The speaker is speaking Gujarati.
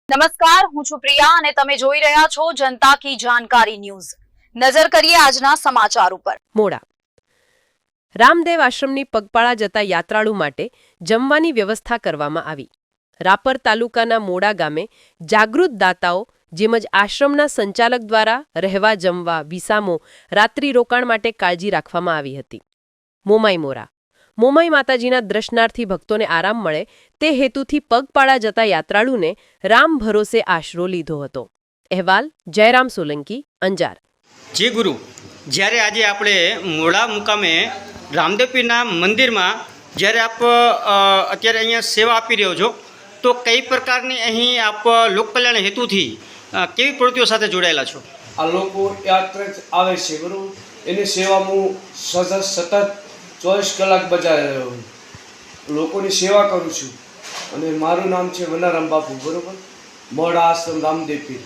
નમસ્કાર, હું છું પ્રિયા અને તમે જોઈ રહ્યા છો જનતા કી જાણકારી ન્યૂઝ। નજર કરીએ આજના સમાચાર ઉપર। મોડા રામદેવ આશ્રમની પગપાળા જતા યાત્રાળુ માટે જમવાની વ્યવસ્થા કરવામાં આવી। રાપર તાલુકાના મોડા ગામે જાગૃત દાતાઓ જેમજ આશ્રમના સંચાલક દ્વારા રહેવા જમવા વિસામો રાત્રિ રોકાણ માટે કાળજી રાખવામાં આવી હતી। મોમાઈ મોરા મોમાઈ માતાજીના દર્શનાર્થી ભક્તોને આરામ મળે તે હેતુથી પગપાળા જતા યાત્રાળુને રામ ભરોસે આશરો લીધો હતો। અહેવાલ જયરામ સોલંકી, અંજાર। જી ગુરુ, જ્યારે આજે આપણે મોડા મુકામે રામદેવ પીરના મંદિરમાં જ્યારે આપ અત્યારે અહીંયા સેવા આપી રહ્યો છો, તો કઈ પ્રકારની અહીં આપ લોકકલ્યાણ હેતુથી કેવી પ્રવૃત્તિઓ સાથે જોડાયેલા છો? આ લોકો યાત્રા આવે છે બરાબર, એની સેવા હું સતત 24 કલાક બજાવી રહ્યો છું, લોકોની સેવા કરું છું અને મારું નામ છે વનારામ બાપુ, બરાબર, મોડા આશ્રમ રામદેવ પીર।